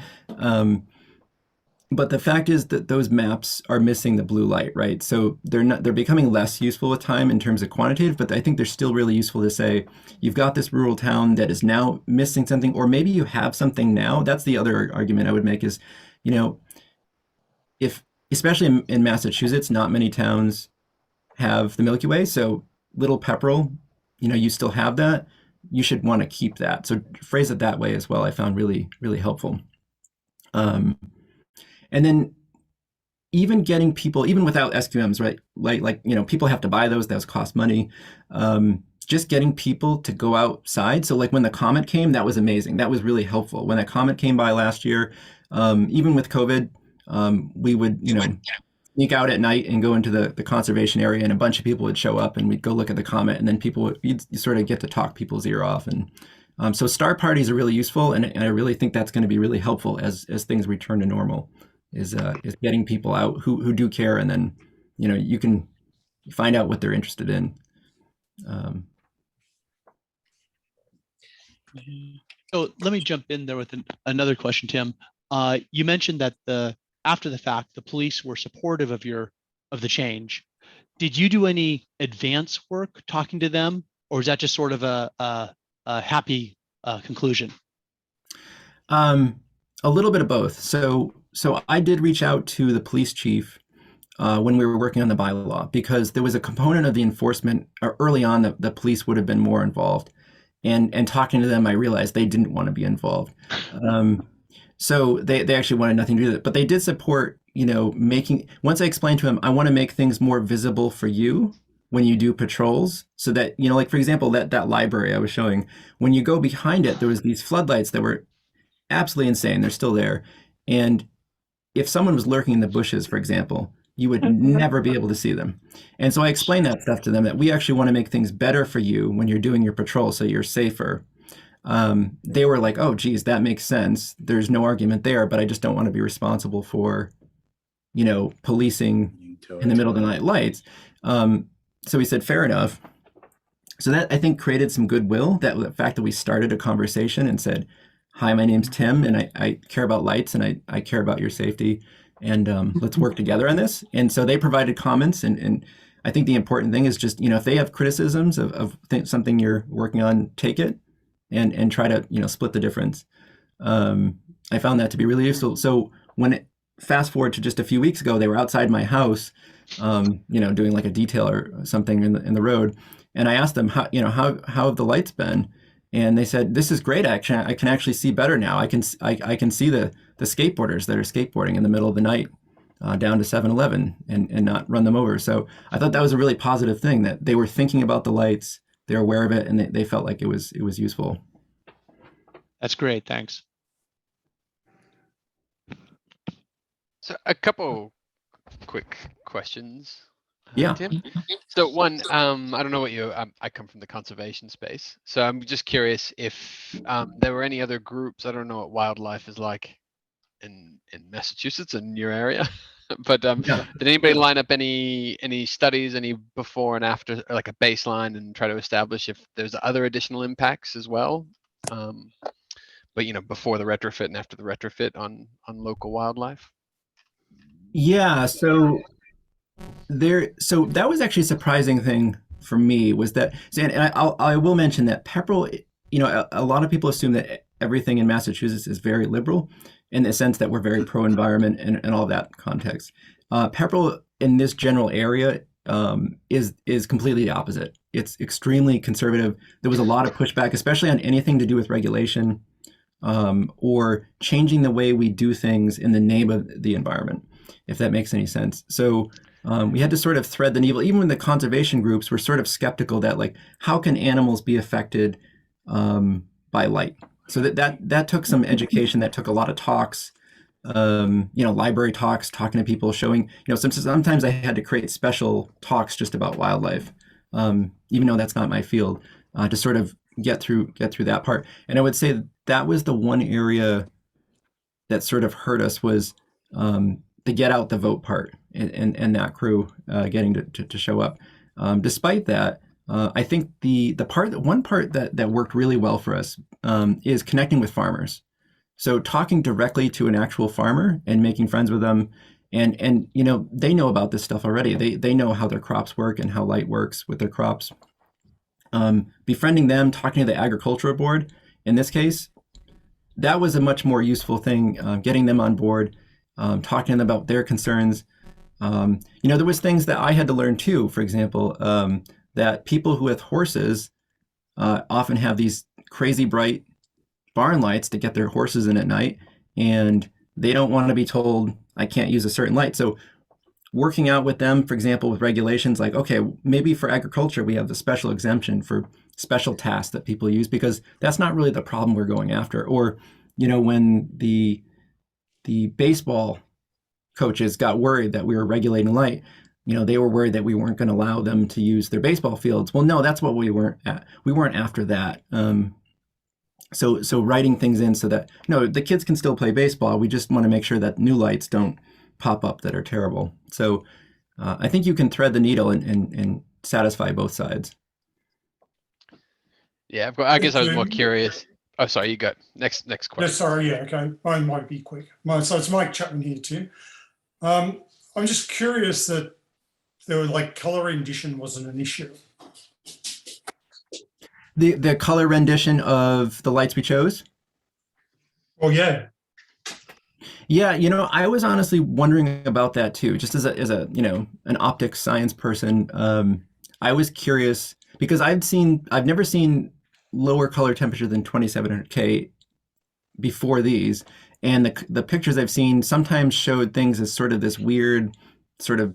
But the fact is that those maps are missing the blue light, right? So they're becoming less useful with time in terms of quantitative, but I think they're still really useful to say, you've got this rural town that is now missing something, or maybe you have something now. That's the other argument I would make is, if, especially in Massachusetts, not many towns have the Milky Way. So little Pepperell, you still have that. You should want to keep that. So phrase it that way as well. I found really, really helpful. And then even getting people, even without SQMs, right? Like people have to buy those cost money. Just getting people to go outside. So like when the comet came, that was amazing. That was really helpful. When that comet came by last year, even with COVID, we would, sneak out at night and go into the conservation area, and a bunch of people would show up and we'd go look at the comet, and then you sort of get to talk people's ear off. And so star parties are really useful, and I really think that's going to be really helpful as things return to normal, is getting people out who do care, and then you can find out what they're interested in. So let me jump in there with another question, Tim. You mentioned that after the fact, the police were supportive of the change. Did you do any advance work talking to them, or is that just sort of a happy conclusion? A little bit of both. So I did reach out to the police chief when we were working on the bylaw, because there was a component of the enforcement early on that the police would have been more involved. And talking to them, I realized they didn't want to be involved. So they actually wanted nothing to do with it. But they did support, once I explained to them, I want to make things more visible for you when you do patrols, so that, like, for example, that library I was showing, when you go behind it, there was these floodlights that were absolutely insane. They're still there. And if someone was lurking in the bushes, for example, you would never be able to see them. And so I explained that stuff to them, that we actually want to make things better for you when you're doing your patrol, so you're safer. They were like, oh, geez, that makes sense. There's no argument there, but I just don't want to be responsible for, policing in the middle of the night lights. So we said, fair enough. So that, I think, created some goodwill, that the fact that we started a conversation and said, hi, my name's Tim, and I care about lights, and I care about your safety, and let's work together on this. And so they provided comments, and I think the important thing is just, if they have criticisms of something you're working on, take it and try to, split the difference. I found that to be really useful. So fast forward to just a few weeks ago, they were outside my house, doing like a detail or something in the road. And I asked them, how have the lights been? And they said, this is great. I can actually see better now. I can see the skateboarders that are skateboarding in the middle of the night down to 7-Eleven and not run them over. So I thought that was a really positive thing, that they were thinking about the lights, they're aware of it, and they felt like it was useful. That's great. Thanks. So a couple quick questions. Yeah. Tim. So one, I don't know what you, I come from the conservation space. So I'm just curious if there were any other groups, I don't know what wildlife is like in Massachusetts in your area. But Yeah. did anybody line up any studies, any before and after, or like a baseline, and try to establish if there's other additional impacts as well? But before the retrofit and after the retrofit on local wildlife. Yeah, so that was actually a surprising thing for me was that, and I will mention that Pepperell, a lot of people assume that everything in Massachusetts is very liberal in the sense that we're very pro-environment and all that context. Pepperell in this general area is completely the opposite. It's extremely conservative. There was a lot of pushback, especially on anything to do with regulation or changing the way we do things in the name of the environment, if that makes any sense. So we had to sort of thread the needle. Even when the conservation groups were sort of skeptical that, like, how can animals be affected by light? So that took some education. That took a lot of talks, library talks, talking to people, showing. Sometimes I had to create special talks just about wildlife, even though that's not my field, to sort of get through that part. And I would say that was the one area that sort of hurt us was the get out the vote part and that crew getting to show up. Despite that, I think one part that worked really well for us is connecting with farmers. So talking directly to an actual farmer and making friends with them, and they know about this stuff already. They know how their crops work and how light works with their crops. Befriending them, talking to the agricultural board, in this case, that was a much more useful thing. Getting them on board, talking to them about their concerns. There was things that I had to learn too. For example, that people who have horses often have these crazy bright barn lights to get their horses in at night, and they don't want to be told I can't use a certain light. So working out with them, for example, with regulations like, okay, maybe for agriculture, we have the special exemption for special tasks that people use because that's not really the problem we're going after. Or, when the baseball coaches got worried that we were regulating light, they were worried that we weren't going to allow them to use their baseball fields. Well, no, that's what we weren't at. We weren't after that. So writing things in so that, no, the kids can still play baseball. We just want to make sure that new lights don't pop up that are terrible. So I think you can thread the needle and satisfy both sides. Yeah, I guess I was more curious. Oh, sorry, you got next question. No, sorry, yeah, okay. Mine might be quick. So it's Mike Chapman here too. I'm just curious that there were like color rendition wasn't an issue. The color rendition of the lights we chose? Well, yeah. Yeah, I was honestly wondering about that too. Just as a an optics science person, I was curious because I've never seen lower color temperature than 2700K before these, and the pictures I've seen sometimes showed things as sort of this weird, sort of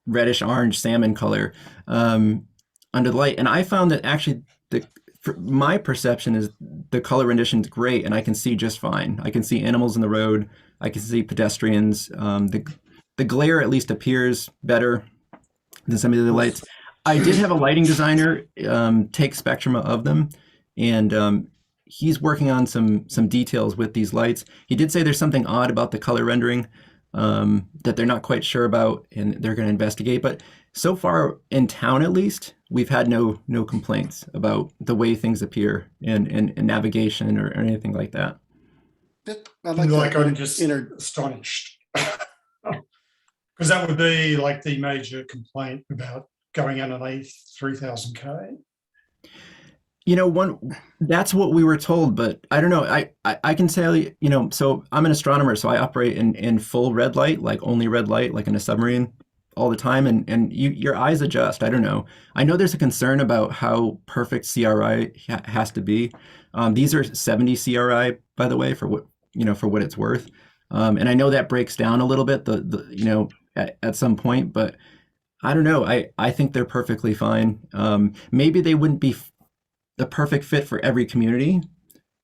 reddish orange salmon color under the light. And I found that actually my perception is the color rendition is great, and I can see just fine. I can see animals in the road. I can see pedestrians. The glare at least appears better than some of the other lights. I did have a lighting designer take spectrum of them, and he's working on some details with these lights. He did say there's something odd about the color rendering that they're not quite sure about, and they're going to investigate. But so far in town, at least, we've had no complaints about the way things appear and navigation or anything like that. I'm just astonished because that would be like the major complaint about going underneath 3000K. That's what we were told, but I don't know. I can say, so I'm an astronomer, so I operate in full red light, like only red light, like in a submarine all the time. And your eyes adjust. I don't know. I know there's a concern about how perfect CRI has to be. These are 70 CRI, by the way, for what it's worth. And I know that breaks down a little bit, at some point, but I don't know. I think they're perfectly fine. Maybe they wouldn't be the perfect fit for every community.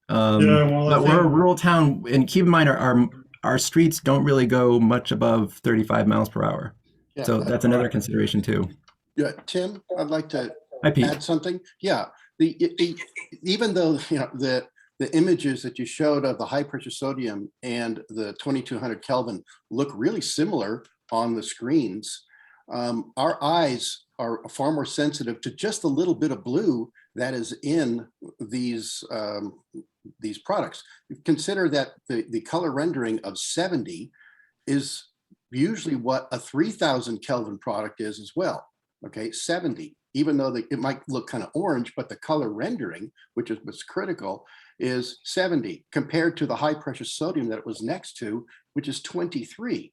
But we're a rural town, and keep in mind our our streets don't really go much above 35 miles per hour. Yeah, So that's another consideration too. Yeah, Tim, I'd like to Hi, Pete. add something. Yeah, even though the images that you showed of the high pressure sodium and the 2200 Kelvin look really similar on the screens, our eyes are far more sensitive to just a little bit of blue that is in these products. Consider that the color rendering of 70 is usually what a 3000 Kelvin product is as well. Okay, 70, even though it might look kind of orange, but the color rendering, which is what's critical, is 70 compared to the high pressure sodium that it was next to, which is 23.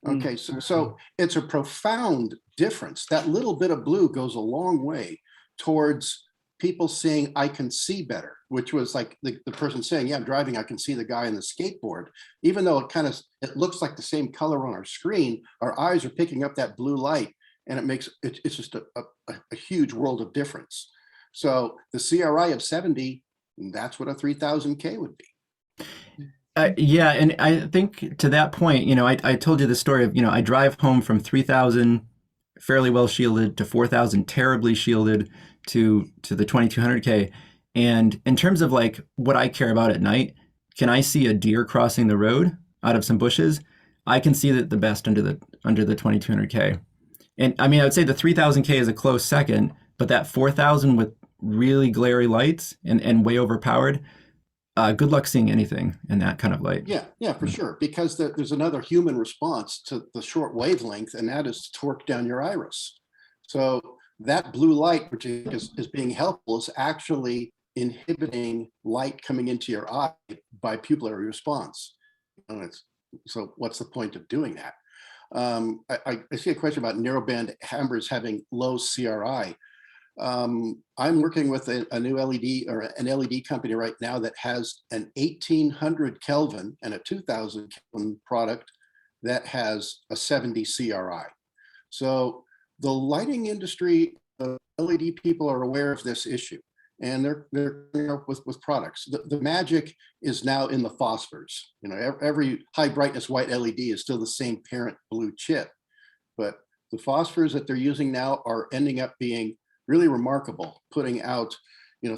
Okay, so it's a profound difference. That little bit of blue goes a long way towards people saying, I can see better, which was like the person saying, yeah, I'm driving, I can see the guy on the skateboard. Even though it looks like the same color on our screen, our eyes are picking up that blue light, and it's just a huge world of difference. So the CRI of 70, that's what a 3000K would be. Yeah, and I think to that point, I told you the story of, I drive home from 3,000 fairly well shielded to 4,000 terribly shielded to the 2200K. And in terms of like what I care about at night, can I see a deer crossing the road out of some bushes? I can see that the best under the 2200K. And I mean, I would say the 3000K is a close second, but that 4,000 with really glary lights and way overpowered, good luck seeing anything in that kind of light. Yeah, for sure. Because there's another human response to the short wavelength, and that is to torque down your iris. So that blue light, which is being helpful, is actually inhibiting light coming into your eye by pupillary response. So what's the point of doing that? I see a question about narrowband ambers having low CRI. I'm working with a new LED or an LED company right now that has an 1800 Kelvin and a 2000 Kelvin product that has a 70 CRI. So the lighting industry, the LED people are aware of this issue, and they're coming up with products. The magic is now in the phosphors. Every high brightness white LED is still the same parent blue chip, but the phosphors that they're using now are ending up being really remarkable, putting out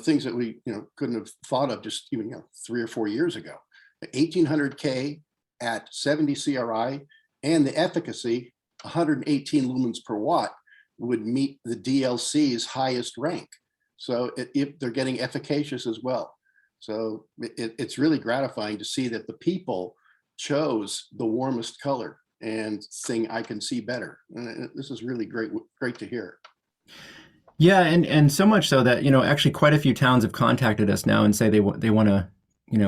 things that we couldn't have thought of just even 3 or 4 years ago. 1800K at 70 CRI, and the efficacy 118 lumens per watt would meet the DLC's highest rank. So they're getting efficacious as well. So it's really gratifying to see that the people chose the warmest color and saying, I can see better. And this is really great to hear. Yeah, and so much so that, actually quite a few towns have contacted us now and say they want to,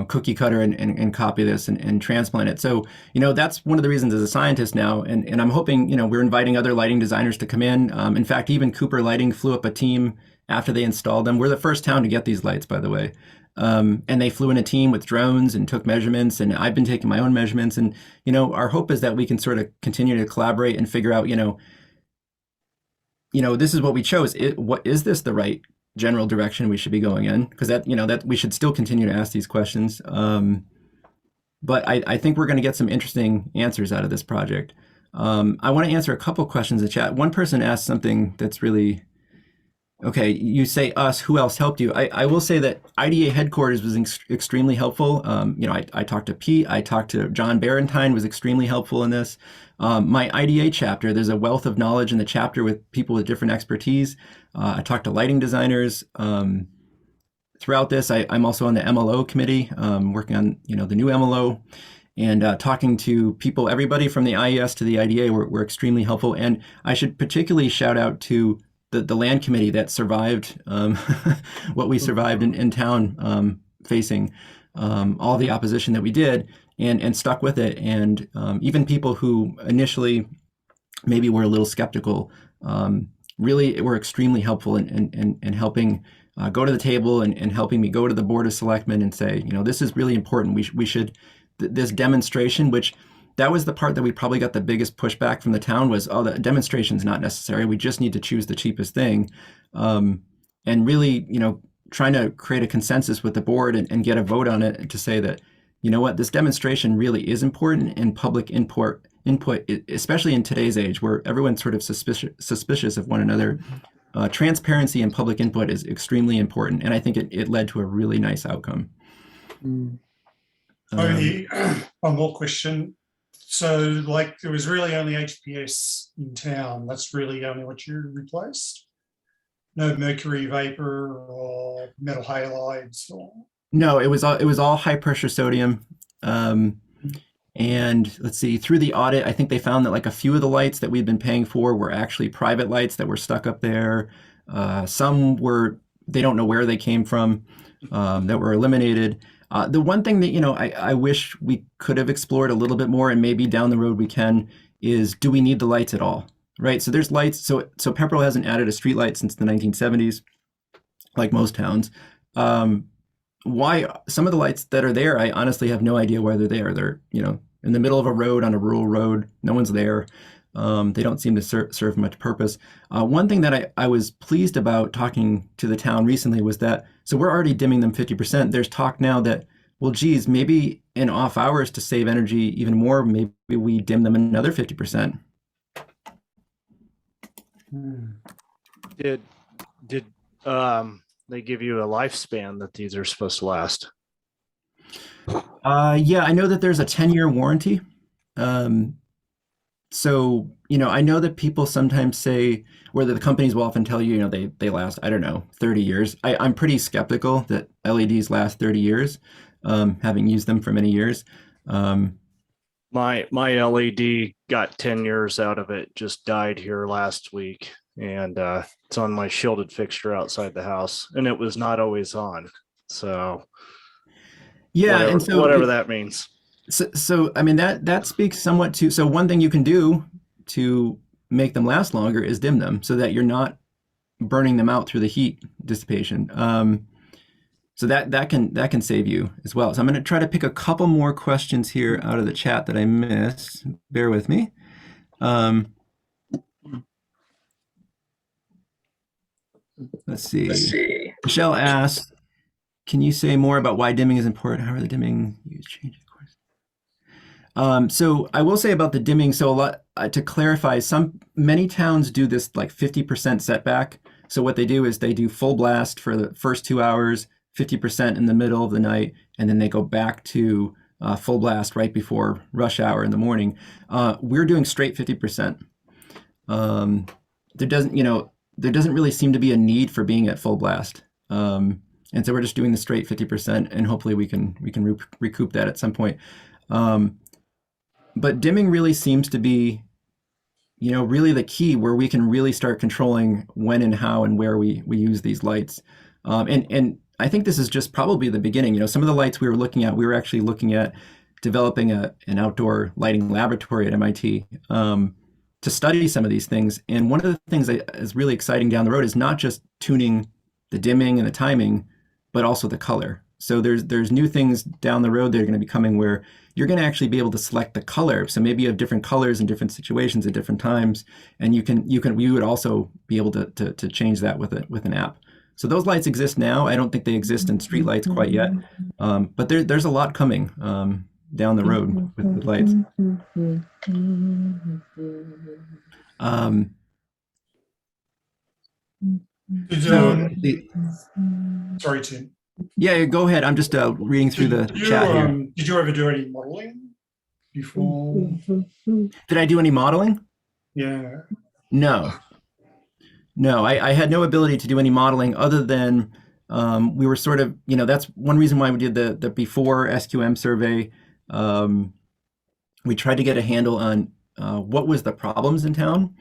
cookie cutter and copy this and transplant it. So, that's one of the reasons as a scientist now, and I'm hoping, we're inviting other lighting designers to come in. In fact, even Cooper Lighting flew up a team after they installed them. We're the first town to get these lights, by the way. And they flew in a team with drones and took measurements, and I've been taking my own measurements. And, our hope is that we can sort of continue to collaborate and figure out, this is what we chose. What is this the right general direction we should be going in? Because that we should still continue to ask these questions. But I think we're going to get some interesting answers out of this project. I want to answer a couple questions in the chat. One person asked something that's really, okay, you say us, who else helped you? I will say that IDA headquarters was extremely helpful. I talked to Pete, I talked to John Barentine, was extremely helpful in this. My IDA chapter, there's a wealth of knowledge in the chapter with people with different expertise. I talked to lighting designers. Throughout this, I'm also on the MLO committee, working on the new MLO, and talking to people, everybody from the IES to the IDA were extremely helpful. And I should particularly shout out to the land committee that survived what we survived in town, facing all the opposition that we did, and stuck with it. And even people who initially maybe were a little skeptical, really were extremely helpful in helping go to the table and helping me go to the Board of Selectmen and say, this is really important. We should, this demonstration, which that was the part that we probably got the biggest pushback from the town, was, oh, the demonstration's not necessary. We just need to choose the cheapest thing. And really, trying to create a consensus with the board and get a vote on it to say that, you know what, this demonstration really is important, and public input, especially in today's age where everyone's sort of suspicious of one another. Transparency and public input is extremely important, and I think it led to a really nice outcome. Only one more question. So, like, there was really only HPS in town. That's really only what you replaced? No mercury vapor or metal halides or... No, it was all high pressure sodium. And let's see, through the audit, I think they found that like a few of the lights that we'd been paying for were actually private lights that were stuck up there. Some were, they don't know where they came from, that were eliminated. The one thing that, you know, I wish we could have explored a little bit more, and maybe down the road we can, is do we need the lights at all? Right? So there's lights. So Pepperell hasn't added a street light since the 1970s, like most towns. Why some of the lights that are there, I honestly have no idea why they're there. They're, you know, in the middle of a road on a rural road. No one's there. They don't seem to serve much purpose. One thing that I was pleased about talking to the town recently was that, so we're already dimming them 50%. There's talk now that, well, geez, maybe in off hours to save energy even more, maybe we dim them another 50%. Did they give you a lifespan that these are supposed to last? Yeah, I know that there's a 10-year warranty. So, you know, I know that people sometimes say, or that the companies will often tell you, you know, they last, I don't know, 30 years. I'm pretty skeptical that LEDs last 30 years, having used them for many years. My LED got 10 years out of it, just died here last week. And it's on my shielded fixture outside the house, and it was not always on. So yeah, whatever, and so whatever that means. So I mean, that speaks somewhat to, so one thing you can do to make them last longer is dim them so that you're not burning them out through the heat dissipation. So that can save you as well. So I'm going to try to pick a couple more questions here out of the chat that I missed. Bear with me. Let's see. Michelle asks, can you say more about why dimming is important? How are the dimming used? Change, of course. So I will say about the dimming. So a lot to clarify. Many towns do this like 50% setback. So what they do is they do full blast for the first 2 hours, 50% in the middle of the night, and then they go back to full blast right before rush hour in the morning. We're doing straight 50%. There doesn't really seem to be a need for being at full blast. And so we're just doing the straight 50%, and hopefully we can recoup that at some point. But dimming really seems to be, you know, really the key where we can really start controlling when and how and where we use these lights. And I think this is just probably the beginning. You know, some of the lights we were actually looking at developing an outdoor lighting laboratory at MIT to study some of these things. And one of the things that is really exciting down the road is not just tuning the dimming and the timing, but also the color. So there's new things down the road that are going to be coming where you're going to actually be able to select the color. So maybe you have different colors in different situations at different times, and you would also be able to change that with an app. So those lights exist now. I don't think they exist in streetlights quite yet, but there's a lot coming down the road with lights. Sorry, Tim. Yeah, go ahead. I'm just reading through the chat here. Did you ever do any modeling before? Did I do any modeling? Yeah. No, I had no ability to do any modeling other than we were sort of, you know, that's one reason why we did the before SQM survey. We tried to get a handle on what was the problems in town.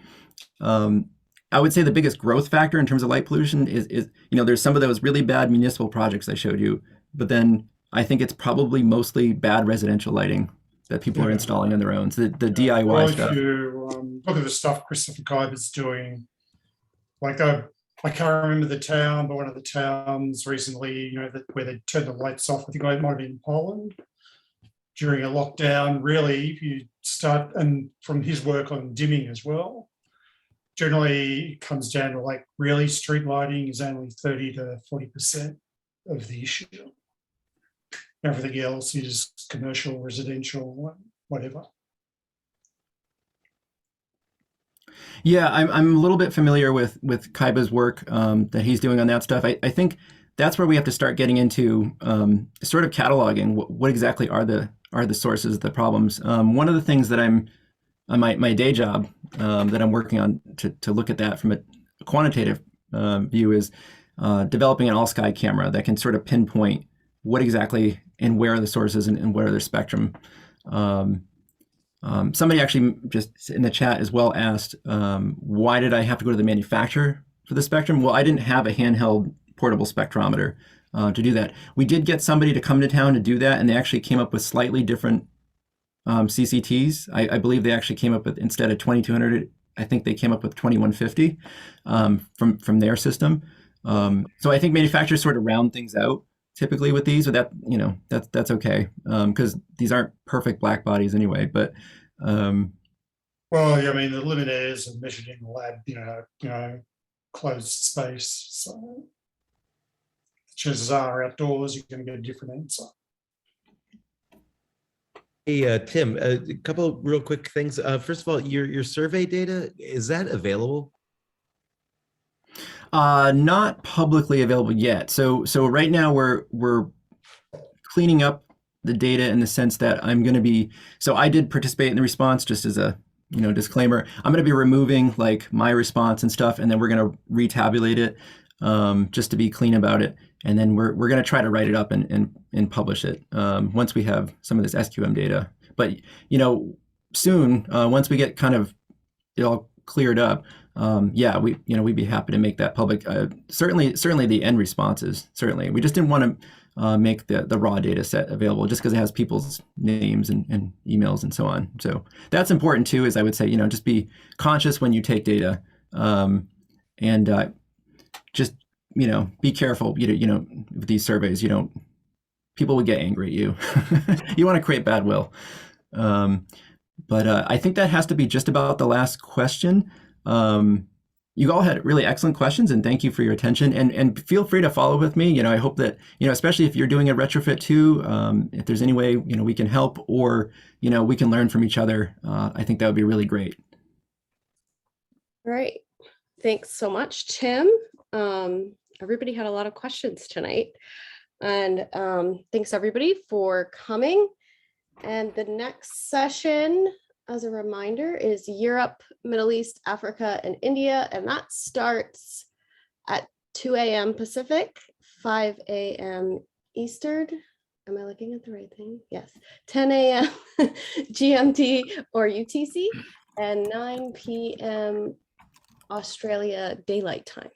I would say the biggest growth factor in terms of light pollution is, you know, there's some of those really bad municipal projects I showed you, but then I think it's probably mostly bad residential lighting that people are installing on their own. So the DIY stuff. If you look at the stuff Christopher Kyber's doing, like I can't remember the town, but one of the towns recently, you know, where they turned the lights off, I think it might have been in Poland during a lockdown. Really, if you start, and from his work on dimming as well, generally it comes down to like really street lighting is only 30 to 40% of the issue. Everything else is commercial, residential, whatever. Yeah, I'm a little bit familiar with Kaiba's work that he's doing on that stuff. I think that's where we have to start getting into sort of cataloging what exactly are the sources of the problems. One of the things that I'm on my day job that I'm working on to look at that from a quantitative view is developing an all-sky camera that can sort of pinpoint what exactly and where are the sources and where are their spectrum. Somebody actually just in the chat as well asked, why did I have to go to the manufacturer for the spectrum? Well, I didn't have a handheld portable spectrometer to do that. We did get somebody to come to town to do that, and they actually came up with slightly different CCTs. I believe they actually came up with, instead of 2200, I think they came up with 2150 from their system. So I think manufacturers sort of round things out typically with these, but that's okay because these aren't perfect black bodies anyway. But well, yeah, I mean, the luminaires are measured in the lab, closed space. So chances are outdoors you're going to get a different answer. Hey, Tim, a couple of real quick things. First of all, your survey data, is that available? Not publicly available yet. So right now we're cleaning up the data in the sense that I'm going to be. So I did participate in the response, just as a disclaimer. I'm going to be removing like my response and stuff, and then we're going to retabulate it just to be clean about it. And then we're going to try to write it up and publish it once we have some of this SQM data. But soon, once we get kind of it all cleared up, we'd be happy to make that public. Certainly the end responses. Certainly, we just didn't want to make the raw data set available just because it has people's names and emails and so on. So that's important too. Is I would say just be conscious when you take data and just be careful. With these surveys, people would get angry at you. You want to create bad will. But I think that has to be just about the last question. You all had really excellent questions, and thank you for your attention. And feel free to follow with me. I hope that especially if you're doing a retrofit too, if there's any way we can help or we can learn from each other. I think that would be really great. All right. Thanks so much, Tim. Everybody had a lot of questions tonight, and thanks everybody for coming. And the next session, as a reminder, is Europe, Middle East, Africa, and India, and that starts at 2 a.m. Pacific, 5 a.m. Eastern. Am I looking at the right thing? Yes. 10 a.m. GMT or UTC, and 9 p.m. Australia Daylight Time.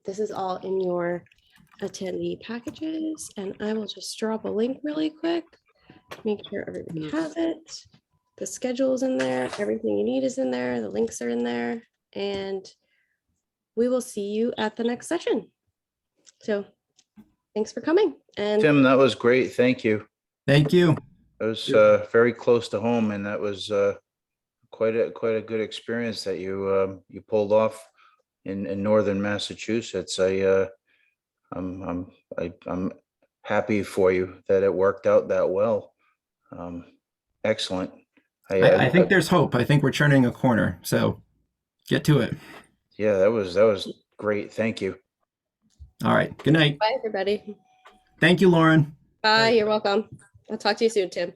This is all in your attendee packages, and I will just drop a link really quick. Make sure everybody has it. The schedule is in there. Everything you need is in there. The links are in there, and we will see you at the next session. So thanks for coming. And Tim, that was great. Thank you. Thank you. It was very close to home, and that was quite a good experience that you pulled off in northern Massachusetts. I'm happy for you that it worked out that well. Excellent. I think there's hope. I think we're turning a corner. So get to it. Yeah, that was great. Thank you. All right. Good night. bye, everybody. Thank you, Lauren. Bye. You're welcome. I'll talk to you soon, Tim.